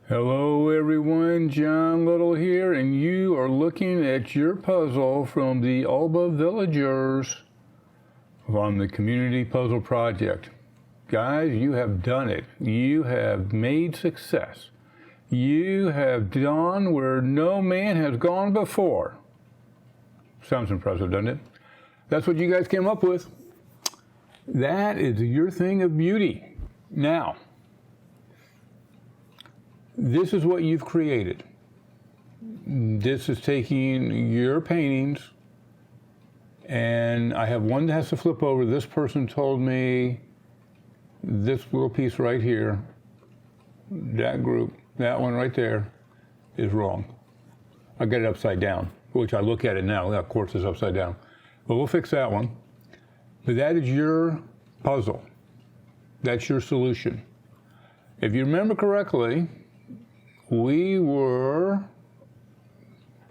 Hello everyone, John Little here, and you are looking at your puzzle from the Alba Villagers on the Community Puzzle Project. Guys, you have done it. You have made success. You have gone where no man has gone before. Sounds impressive, doesn't it? That's what you guys came up with. That is your thing of beauty. Now, this is what you've created. This is taking your paintings, and I have one that has to flip over. This person told me this little piece right here, that group, that one right there, is wrong. I got it upside down, which I look at it now. Of course, it's upside down. But we'll fix that one. But that is your puzzle. That's your solution. If you remember correctly, we were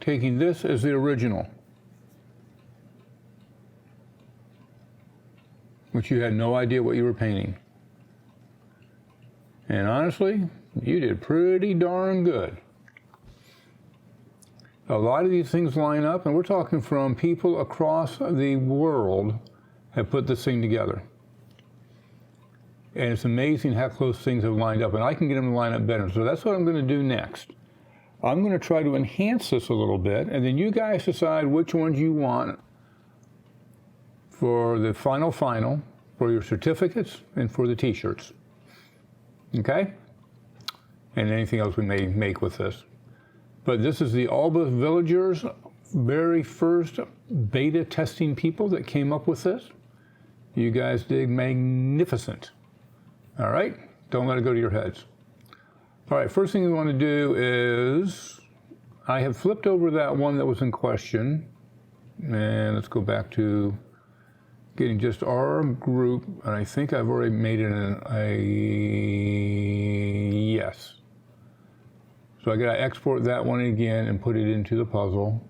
taking this as the original, which you had no idea what you were painting. And honestly, you did pretty darn good. A lot of these things line up, and we're talking from people across the world have put this thing together. And it's amazing how close things have lined up, and I can get them to line up better. So that's what I'm going to do next. I'm going to try to enhance this a little bit, and then you guys decide which ones you want for the final, for your certificates and for the t-shirts. Okay? And anything else we may make with this. But this is the Alba Villagers' very first beta testing people that came up with this. You guys did magnificent. All right, don't let it go to your heads. All right, first thing we want to do is, I have flipped over that one that was in question, and let's go back to getting just our group, and I think I've already made it a yes. So I gotta export that one again and put it into the puzzle.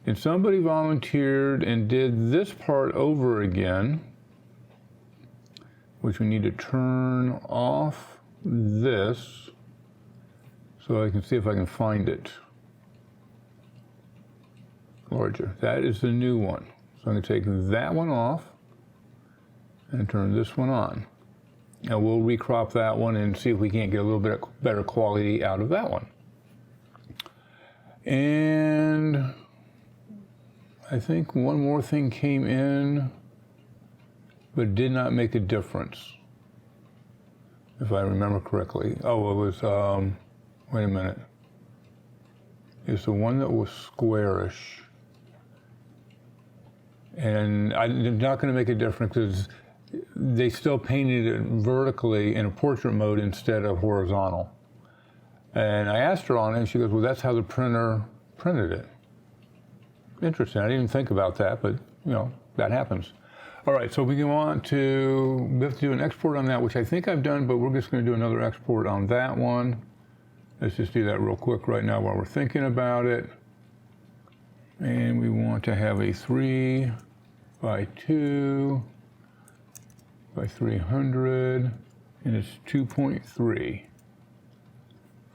And somebody volunteered and did this part over again, which we need to turn off this so I can see if I can find it larger. That is the new one. So I'm going to take that one off and turn this one on. And we'll recrop that one and see if we can't get a little bit better quality out of that one. And I think one more thing came in, but did not make a difference, if I remember correctly. Oh, it was, wait a minute. It's the one that was squarish. And I'm not going to make a difference because they still painted it vertically in a portrait mode instead of horizontal. And I asked her on it, and she goes, well, that's how the printer printed it. Interesting. I didn't even think about that, but, you know, that happens. All right, so we have to do an export on that, which I think I've done, but we're just going to do another export on that one. Let's just do that real quick right now while we're thinking about it. And we want to have a 3 by 2 by 300, and it's 2.3.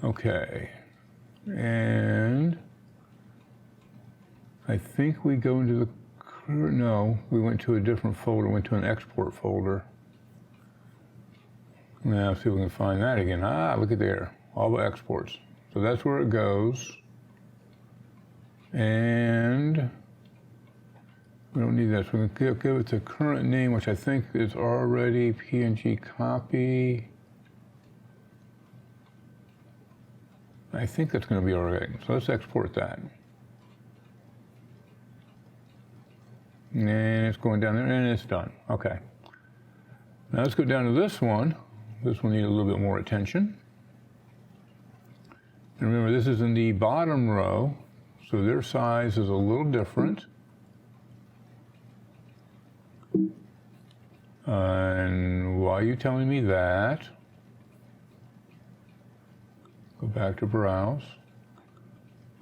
Okay, and I think we go into the, no, we went to a different folder, went to an export folder. Now, see if we can find that again. Ah, look at there, all the exports. So that's where it goes. And we don't need that, so we're going to give it the current name, which I think is already PNG copy. I think that's going to be all right. So let's export that. And it's going down there, and it's done. Okay. Now let's go down to this one. This will need a little bit more attention. And remember, this is in the bottom row, so their size is a little different. And why are you telling me that? Go back to browse.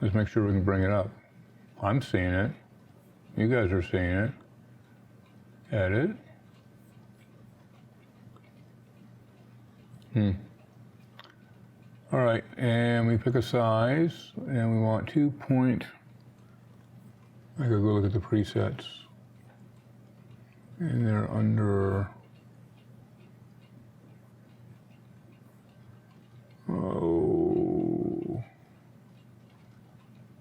Let's make sure we can bring it up. I'm seeing it. You guys are seeing it. Edit. All right, and we pick a size, and we want 2 point, I gotta go look at the presets. And they're under, oh,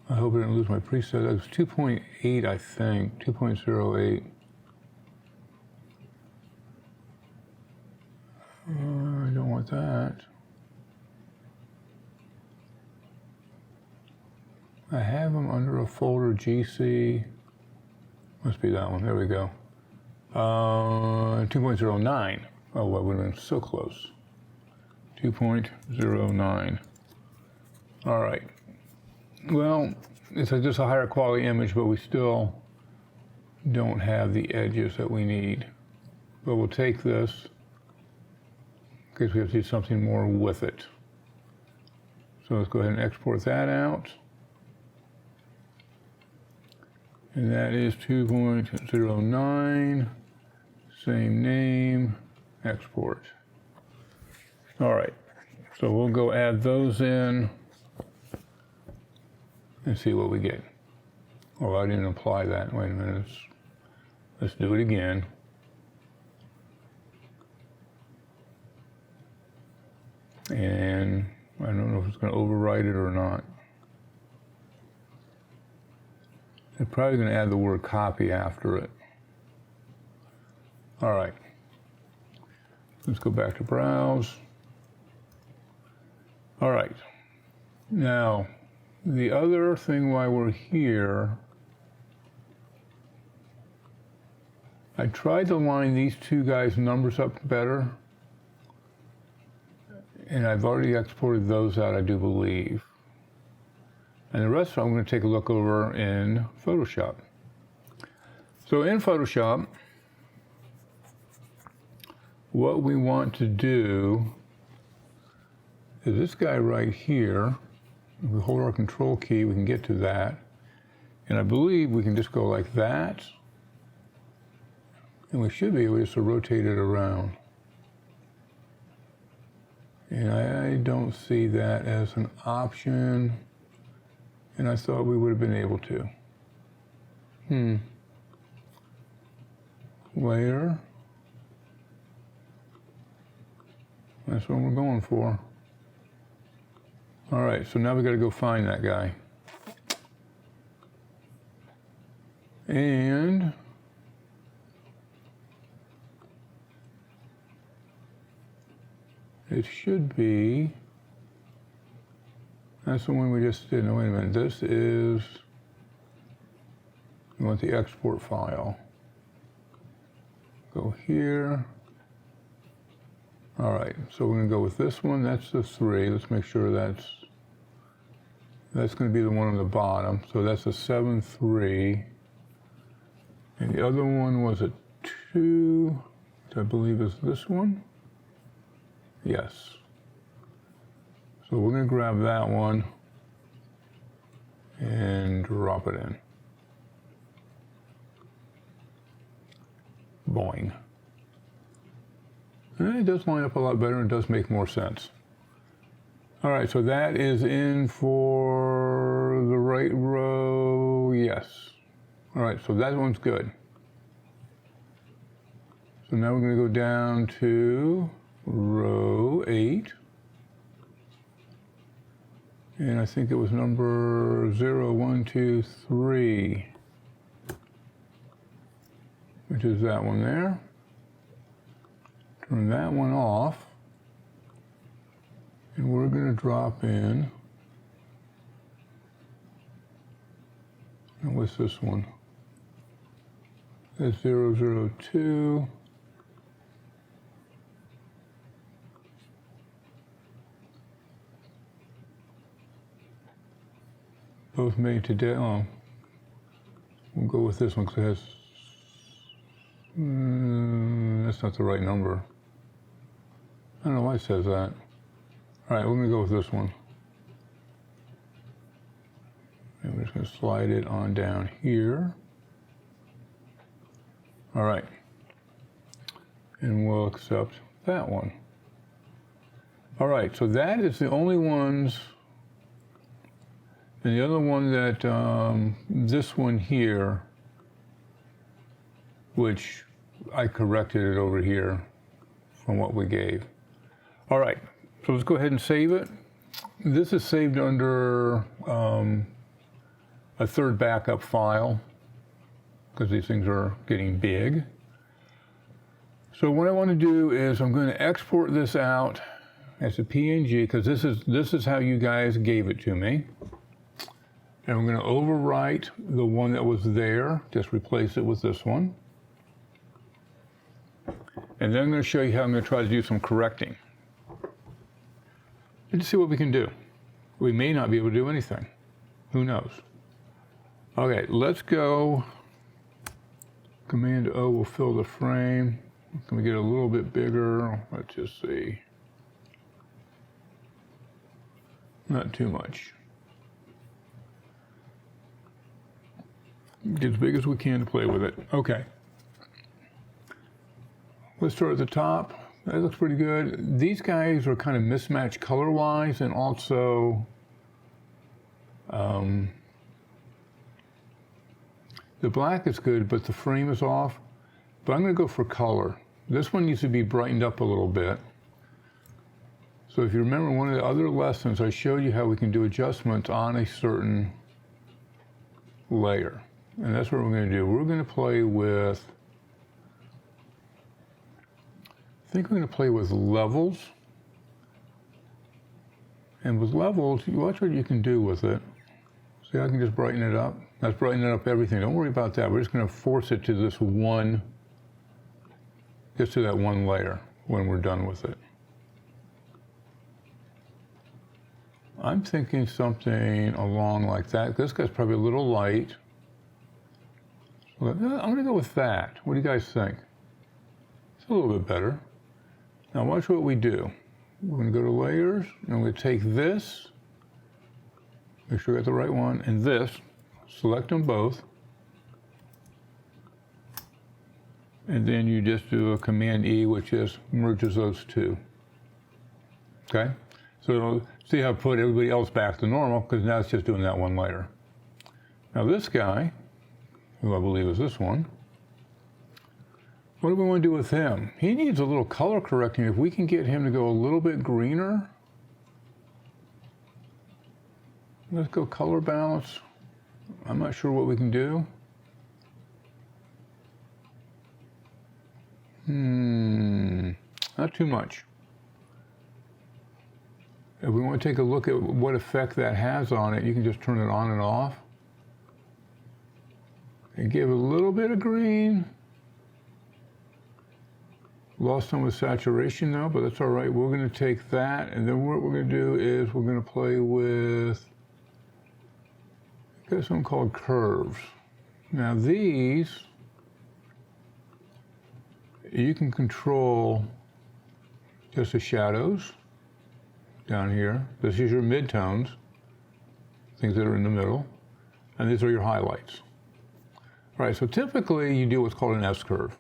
I hope I didn't lose my preset. That was 2.8, I think, 2.08. I don't want that. I have them under a folder GC. Must be that one. There we go. 2.09. Oh, that would have been so close. 2.09. All right. Well, it's just a higher quality image, but we still don't have the edges that we need. But we'll take this because we have to do something more with it. So let's go ahead and export that out. And that is 2.09, same name, export. All right, so we'll go add those in and see what we get. Oh, I didn't apply that. Wait a minute, let's do it again. And I don't know if it's going to overwrite it or not. They're probably going to add the word copy after it. All right. Let's go back to browse. All right. Now, the other thing while we're here, I tried to line these two guys' numbers up better. And I've already exported those out, I do believe. And the rest I'm going to take a look over in Photoshop. So in Photoshop, what we want to do is this guy right here. If we hold our control key, we can get to that. And I believe we can just go like that. And we should be able just to rotate it around. And I don't see that as an option. And I thought we would have been able to. Layer. That's what we're going for. All right, so now we got to go find that guy. And it should be, that's the one we just did. No, wait a minute. This is, we want the export file. Go here. All right, so we're going to go with this one. That's the 3. Let's make sure that's going to be the one on the bottom. So that's a 7.3. And the other one was a 2, which I believe is this one. Yes. So we're going to grab that one and drop it in. Boing. And it does line up a lot better and does make more sense. All right, so that is in for the right row, yes. All right, so that one's good. So now we're going to go down to row 8. And I think it was number 0, 1, 2, 3, which is that one there. Turn that one off. And we're going to drop in. And what's this one? That's 002. Both made today. Oh, we'll go with this one because it has. That's not the right number. I don't know why it says that. All right, we're going to go with this one. And we're just going to slide it on down here. All right. And we'll accept that one. All right, so that is the only ones. And the other one that, this one here, which I corrected it over here from what we gave. All right, so let's go ahead and save it. This is saved under a third backup file because these things are getting big. So what I want to do is I'm going to export this out as a PNG because this is how you guys gave it to me. And I'm going to overwrite the one that was there, just replace it with this one. And then I'm going to show you how I'm going to try to do some correcting. And to see what we can do. We may not be able to do anything. Who knows? Okay, let's go. Command O will fill the frame. Can we get a little bit bigger? Let's just see. Not too much. Get as big as we can to play with it. Okay. Let's start at the top. That looks pretty good. These guys are kind of mismatched color-wise, and also the black is good, but the frame is off. But I'm going to go for color. This one needs to be brightened up a little bit. So if you remember one of the other lessons, I showed you how we can do adjustments on a certain layer. And that's what we're going to do. We're going to play with, I think we're going to play with levels. And with levels, you watch what you can do with it. See, I can just brighten it up. That's brightening up everything. Don't worry about that. We're just going to force it to this one, just to that one layer when we're done with it. I'm thinking something along like that. This guy's probably a little light. I'm going to go with that. What do you guys think? It's a little bit better. Now watch what we do. We're going to go to layers, and I'm going to take this, make sure I got the right one, and this, select them both, and then you just do a Command E, which just merges those two. Okay? So see how I put everybody else back to normal, because now it's just doing that one layer. Now this guy, who I believe is this one, what do we want to do with him? He needs a little color correcting. If we can get him to go a little bit greener, let's go color balance. I'm not sure what we can do. Not too much. If we want to take a look at what effect that has on it, you can just turn it on and off. And give it a little bit of green. Lost some of saturation though, but that's all right. We're going to take that, and then what we're going to do is we're going to play with, got something called curves. Now these, you can control just the shadows down here. This is your midtones, things that are in the middle, and these are your highlights. All right, so typically you do what's called an S-curve.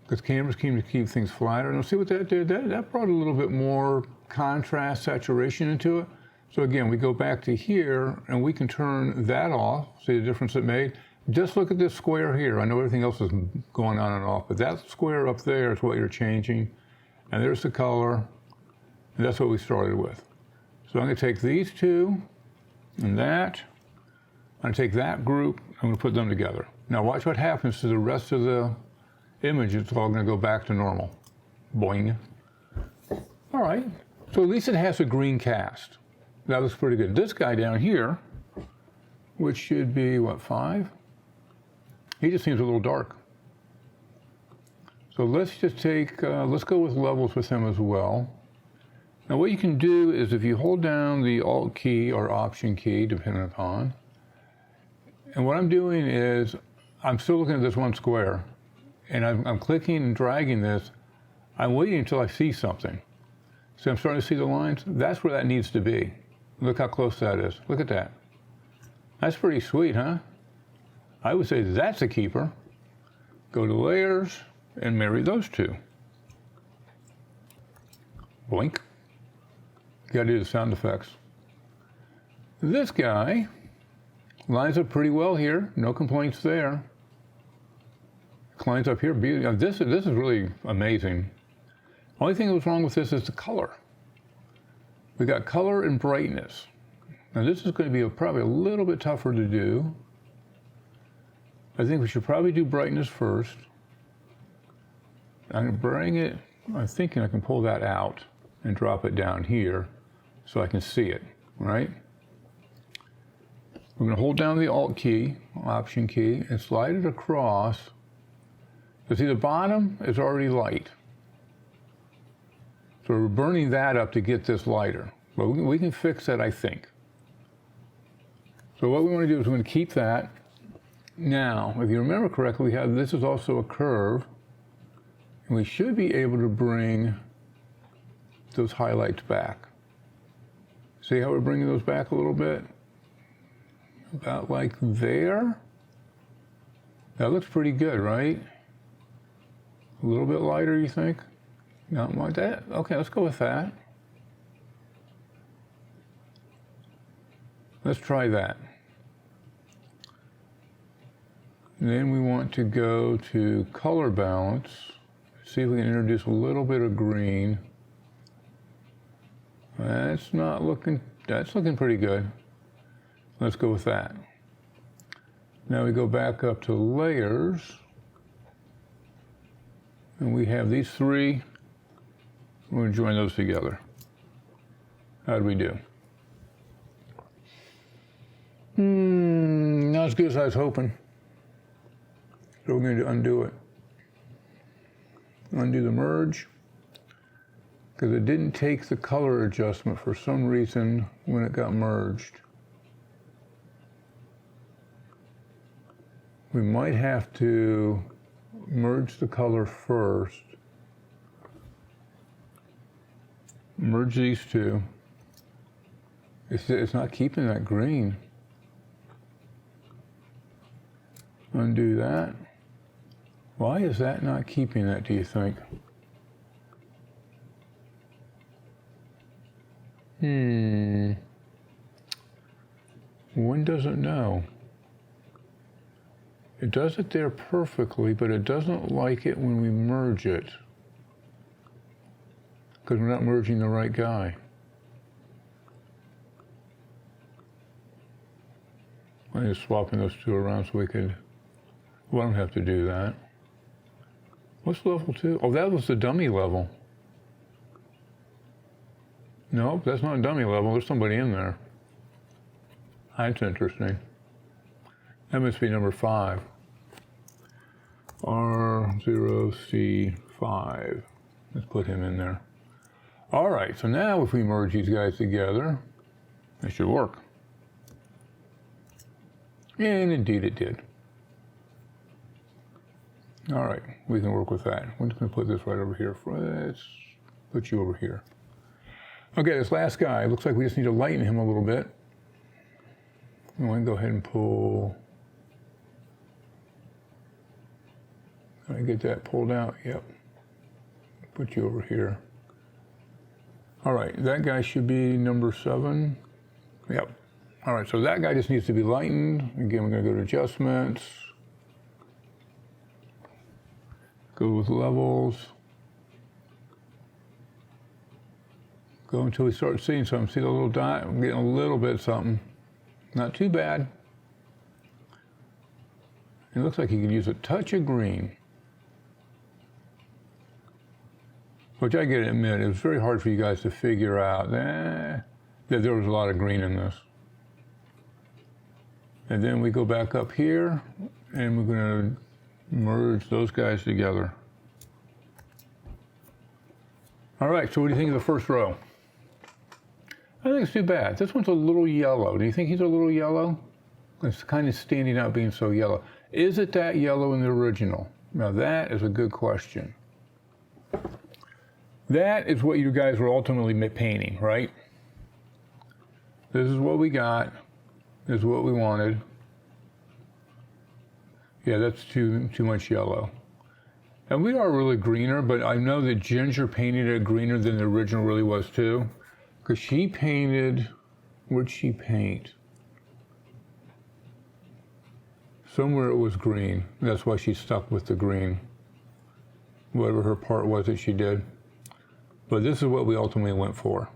Because cameras seem to keep things flatter. And see what that did? That brought a little bit more contrast, saturation into it. So again, we go back to here, and we can turn that off. See the difference it made? Just look at this square here. I know everything else is going on and off, but that square up there is what you're changing. And there's the color, and that's what we started with. So I'm going to take these two, and that. I'm going to take that group, I'm going to put them together. Now watch what happens to the rest of the image. It's all going to go back to normal. Boing. All right, so at least it has a green cast. That looks pretty good. This guy down here, which should be, what, 5? He just seems a little dark. So let's just take, let's go with levels with him as well. Now what you can do is if you hold down the Alt key or Option key, depending upon, and what I'm doing is, I'm still looking at this one square, and I'm clicking and dragging this. I'm waiting until I see something. See, I'm starting to see the lines. That's where that needs to be. Look how close that is. Look at that. That's pretty sweet, huh? I would say that's a keeper. Go to layers and marry those two. Boink. You gotta do the sound effects. This guy lines up pretty well here. No complaints there. Lines up here. This is really amazing. Only thing that was wrong with this is the color. We got color and brightness. Now this is going to be probably a little bit tougher to do. I think we should probably do brightness first. I'm going to bring it, I'm thinking I can pull that out and drop it down here so I can see it, right? We're going to hold down the Alt key, Option key, and slide it across. You see the bottom is already light. So we're burning that up to get this lighter. But we can fix that, I think. So what we want to do is we're going to keep that. Now, if you remember correctly, this is also a curve. And we should be able to bring those highlights back. See how we're bringing those back a little bit? About like there. That looks pretty good, right? A little bit lighter, you think? Not like that? Okay, let's go with that. Let's try that. And then we want to go to color balance. See if we can introduce a little bit of green. That's looking pretty good. Let's go with that. Now we go back up to layers. And we have these three. We're going to join those together. How do we do? Not as good as I was hoping. So we're going to undo it. Undo the merge. Because it didn't take the color adjustment for some reason when it got merged. We might have to merge the color first. Merge these two. It's not keeping that green. Undo that. Why is that not keeping that, do you think? One doesn't know. It does it there perfectly, but it doesn't like it when we merge it. Because we're not merging the right guy. I'm just swapping those two around so we could, we don't have to do that. What's level 2? Oh, that was the dummy level. Nope, that's not a dummy level. There's somebody in there. That's interesting. That must be number 5. R0C5. Let's put him in there. All right, so now if we merge these guys together, it should work. And indeed it did. All right, we can work with that. We're just going to put this right over here. Let's put you over here. Okay, this last guy, looks like we just need to lighten him a little bit. I'm going to go ahead and pull. Can I get that pulled out? Yep. Put you over here. All right, that guy should be number 7. Yep. All right, so that guy just needs to be lightened. Again, we're going to go to adjustments. Go with levels. Go until we start seeing something. See the little dot? I'm getting a little bit of something. Not too bad. It looks like you can use a touch of green. Which I gotta admit, it was very hard for you guys to figure out that there was a lot of green in this. And then we go back up here, and we're gonna merge those guys together. All right, so what do you think of the first row? I think it's too bad. This one's a little yellow. Do you think he's a little yellow? It's kind of standing out being so yellow. Is it that yellow in the original? Now that is a good question. That is what you guys were ultimately painting, right? This is what we got. This is what we wanted. Yeah, that's too much yellow. And we are really greener, but I know that Ginger painted it greener than the original really was too. Because she painted, where'd she paint? Somewhere it was green. That's why she stuck with the green. Whatever her part was that she did. But this is what we ultimately went for.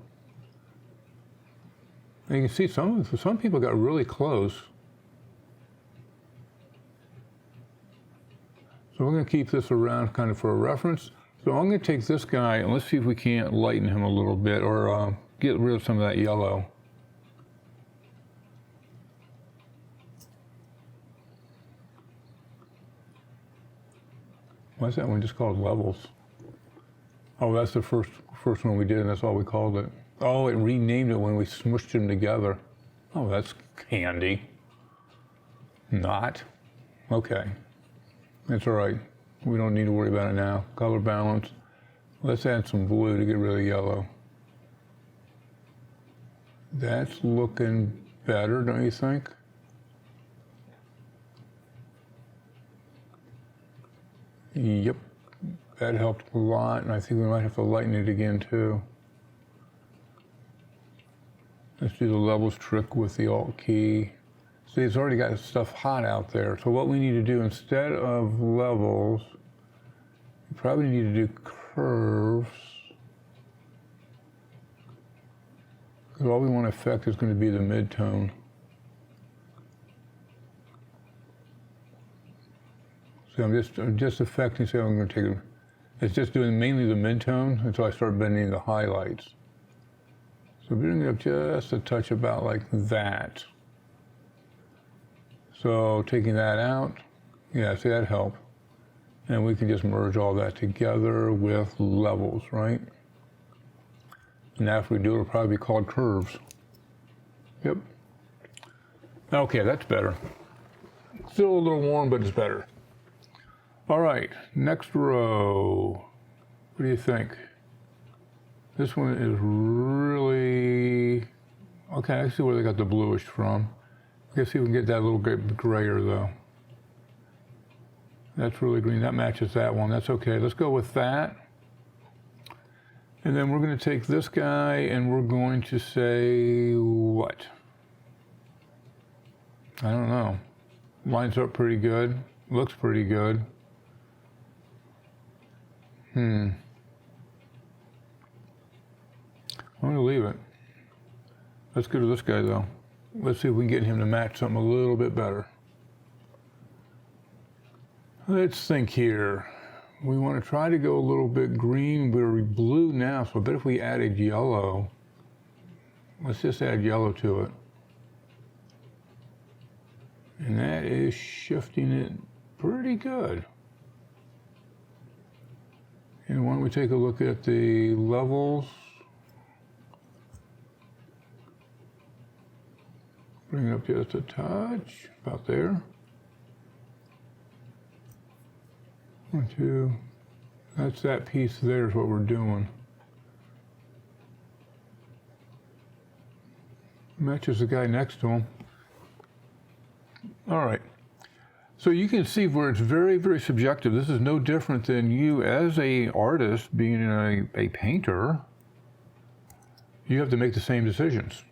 And you can see some people got really close. So we're going to keep this around kind of for a reference. So I'm going to take this guy and let's see if we can't lighten him a little bit or get rid of some of that yellow. Why is that one just called levels? Oh, that's the first one we did, and that's all we called it. Oh, it renamed it when we smushed them together. Oh, that's handy. Not. Okay. That's all right. We don't need to worry about it now. Color balance. Let's add some blue to get rid of yellow. That's looking better, don't you think? Yep. That helped a lot, and I think we might have to lighten it again too. Let's do the levels trick with the Alt key. See, it's already got stuff hot out there. So what we need to do instead of levels, we probably need to do curves. Because all we want to affect is going to be the mid-tone. So I'm just affecting, so I'm going to take it. It's just doing mainly the mid-tone until I start bending the highlights. So bring it up just a touch about like that. So taking that out, yeah, see that helped. And we can just merge all that together with levels, right? And after we do it, it'll probably be called curves. Yep. Okay, that's better. Still a little warm, but it's better. All right, next row. What do you think? This one is really, okay, I see where they got the bluish from. Let's see if we can get that a little bit grayer though. That's really green, that matches that one, that's okay. Let's go with that. And then we're gonna take this guy and we're going to say what? I don't know. Lines up pretty good, looks pretty good. I'm gonna leave it. Let's go to this guy though. Let's see if we can get him to match something a little bit better. Let's think here. We want to try to go a little bit green. We're blue now, so I bet if we added yellow, let's just add yellow to it. And that is shifting it pretty good. And why don't we take a look at the levels. Bring it up just a touch, about there. 1, 2, that's that piece there is what we're doing. Matches the guy next to him. All right. So you can see where it's very, very subjective. This is no different than you as a artist being a painter. You have to make the same decisions.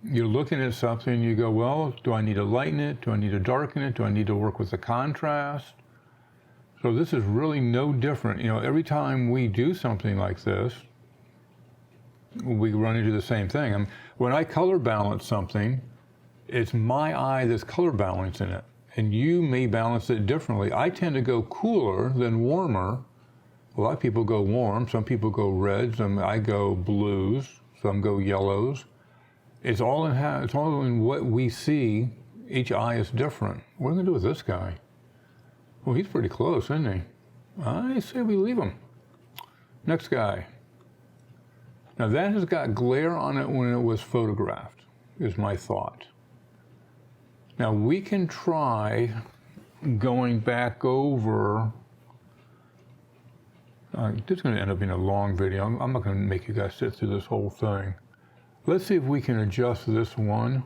You're looking at something, you go, well, do I need to lighten it? Do I need to darken it? Do I need to work with the contrast? So this is really no different. You know, every time we do something like this, we run into the same thing. When I color balance something, it's my eye that's color balancing it. And you may balance it differently. I tend to go cooler than warmer. A lot of people go warm, some people go reds, I go blues, some go yellows. It's all in what we see. Each eye is different. What are we gonna do with this guy? Well, he's pretty close, isn't he? I say we leave him. Next guy. Now that has got glare on it when it was photographed, is my thought. Now we can try going back over, this is going to end up being a long video. I'm not going to make you guys sit through this whole thing. Let's see if we can adjust this one.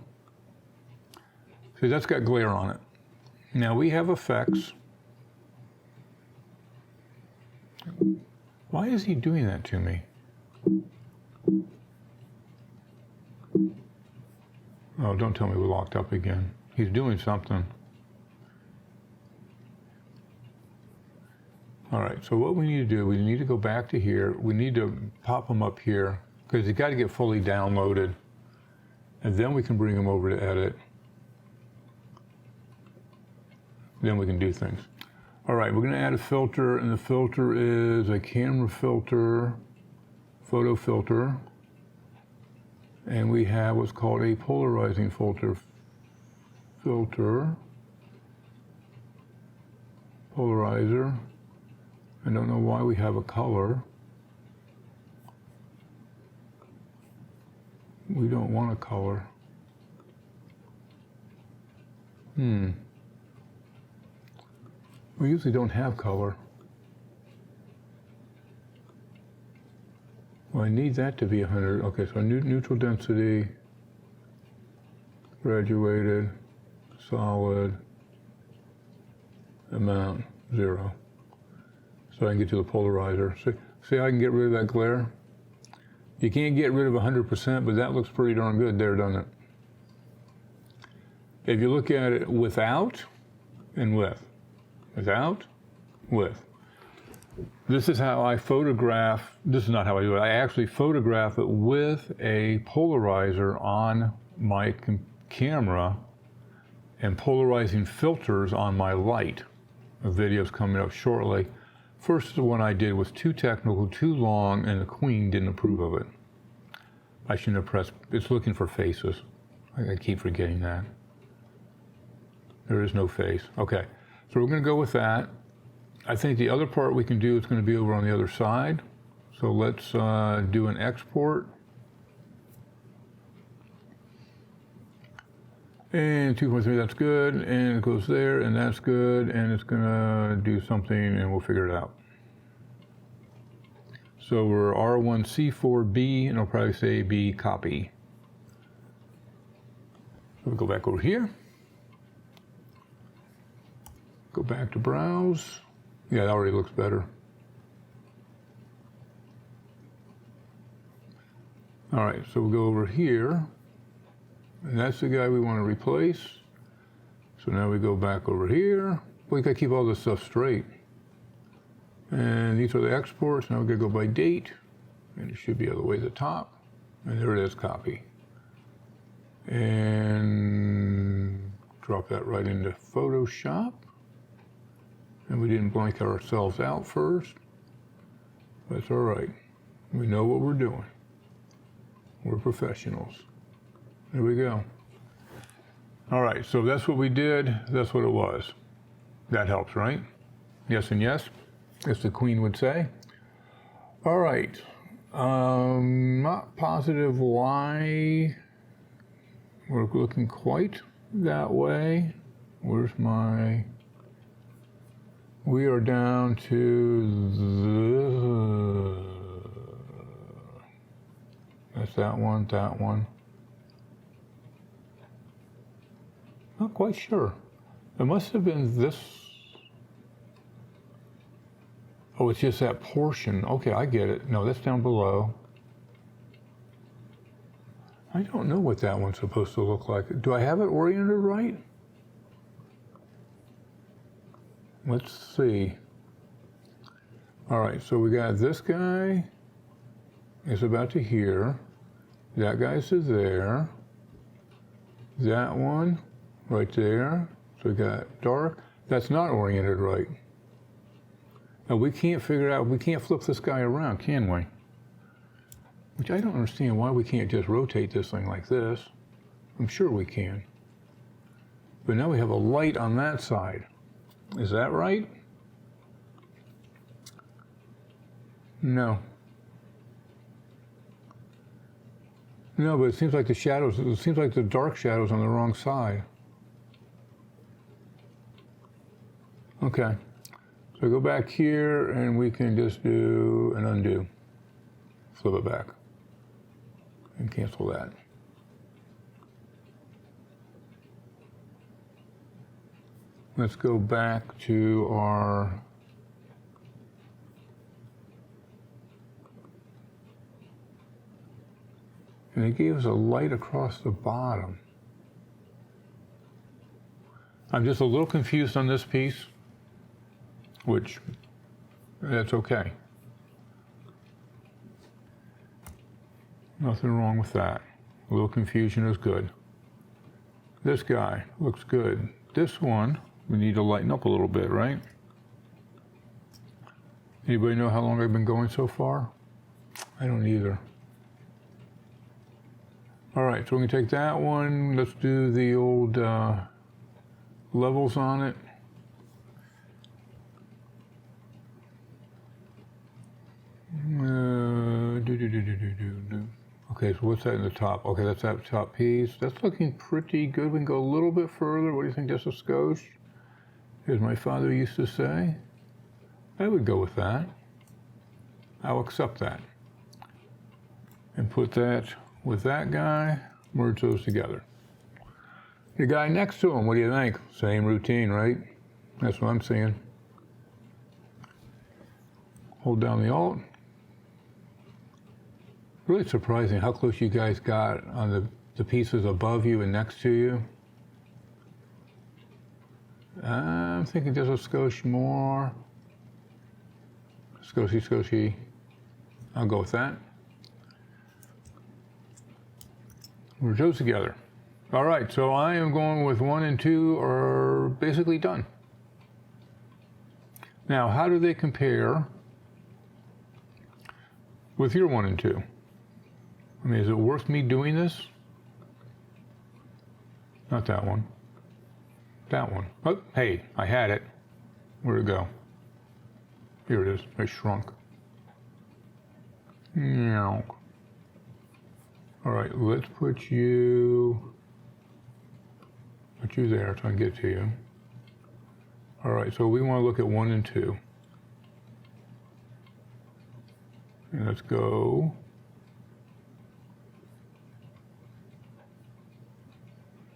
See, that's got glare on it. Now we have effects. Why is he doing that to me? Oh, don't tell me we're locked up again. He's doing something. All right, so what we need to do, we need to go back to here. We need to pop them up here because you got to get fully downloaded. And then we can bring them over to edit. Then we can do things. All right, we're going to add a filter, and the filter is a camera filter, photo filter. And we have what's called a polarizing filter. Polarizer. I don't know why we have a color. We don't want a color. We usually don't have color. Well, I need that to be 100. Okay, so neutral density, graduated, solid, amount, 0. So I can get to the polarizer. See how I can get rid of that glare? You can't get rid of 100%, but that looks pretty darn good there, doesn't it? If you look at it without and with, without, with. This is how I photograph, this is not how I do it. I actually photograph it with a polarizer on my camera and polarizing filters on my light. A video's coming up shortly. First one I did was too technical, too long, and the Queen didn't approve of it. I shouldn't have pressed, it's looking for faces. I keep forgetting that. There is no face. Okay, so we're gonna go with that. I think the other part we can do is gonna be over on the other side. So let's do an export. And 2.3, that's good, and it goes there, and that's good, and it's gonna do something, and we'll figure it out. So we're R1C4B, and I'll probably say B copy. We'll go back over here. Go back to browse. Yeah, it already looks better. All right, so we'll go over here. And that's the guy we want to replace. So now we go back over here. We gotta keep all this stuff straight. And these are the exports. Now we're gonna go by date. And it should be all the way to the top. And there it is, copy. And drop that right into Photoshop. And we didn't blank ourselves out first. That's all right. We know what we're doing. We're professionals. There we go. All right, so that's what we did. That's what it was. That helps, right? Yes and yes, as the Queen would say. All right. Not positive why we're looking quite that way. Where's my... We are down to that's that one, that one. Not quite sure. It must have been this. Oh, it's just that portion. Okay, I get it. No, that's down below. I don't know what that one's supposed to look like. Do I have it oriented right? Let's see. All right, so we got this guy is about to here. That guy's to there. That one right there. So we got dark. That's not oriented right. Now we can't figure out, we can't flip this guy around, can we? Which I don't understand why we can't just rotate this thing like this. I'm sure we can. But now we have a light on that side. Is that right? No. No, but it seems like the shadows, it seems like the dark shadows on the wrong side. Okay. So go back here and we can just do an undo. Flip it back and cancel that. Let's go back to our And it gave us a light across the bottom. I'm just a little confused on this piece, which, that's okay. Nothing wrong with that. A little confusion is good. This guy looks good. This one, we need to lighten up a little bit, right? Anybody know how long I've been going so far? I don't either. All right, so we can take that one. Let's do the old levels on it. Okay, so what's that in the top? Okay, that's that top piece. That's looking pretty good. We can go a little bit further. What do you think, just a skosh? As my father used to say. I would go with that. I'll accept that. And put that with that guy, merge those together. The guy next to him, what do you think? Same routine, right? That's what I'm seeing. Hold down the Alt. Really surprising how close you guys got on the pieces above you and next to you. I'm thinking just a skosh more. Skoshy. I'll go with that. Merge those together. All right, so I am going with 1 and 2 are basically done. Now, how do they compare with your 1 and 2? I mean, is it worth me doing this? Not that one. That one. Oh, hey, I had it. Where'd it go? Here it is. I shrunk. No. All right, let's put you there so I can get to you. All right, so we want to look at 1 and 2. And let's go.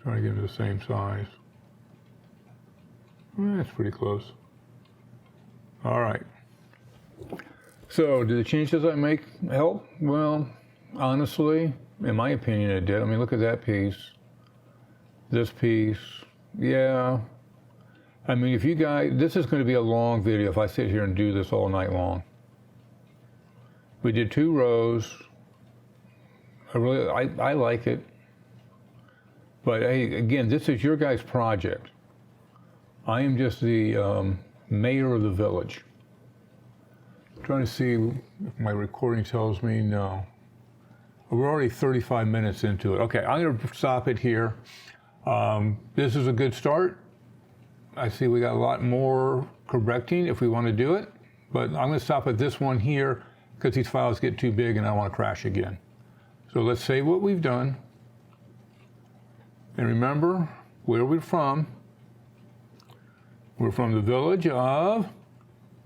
Try to get them the same size. That's pretty close. All right. So, do the changes I make help? Well, honestly, in my opinion, it did. I mean, look at that piece. This piece, yeah. I mean, if you guys, this is going to be a long video if I sit here and do this all night long. We did 2 rows. I like it. But hey, again, this is your guys' project. I am just the mayor of the village. I'm trying to see if my recording tells me no. We're already 35 minutes into it. Okay, I'm going to stop it here. This is a good start. I see we got a lot more correcting if we want to do it, but I'm going to stop at this one here because these files get too big and I want to crash again. So let's save what we've done. And remember where we're from. We're from the village of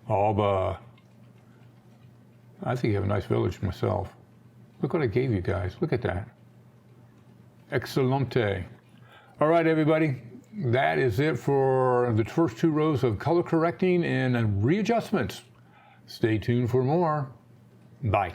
Alba. I think you have a nice village myself. Look what I gave you guys. Look at that. Excelente. All right, everybody. That is it for the first 2 rows of color correcting and readjustments. Stay tuned for more. Bye.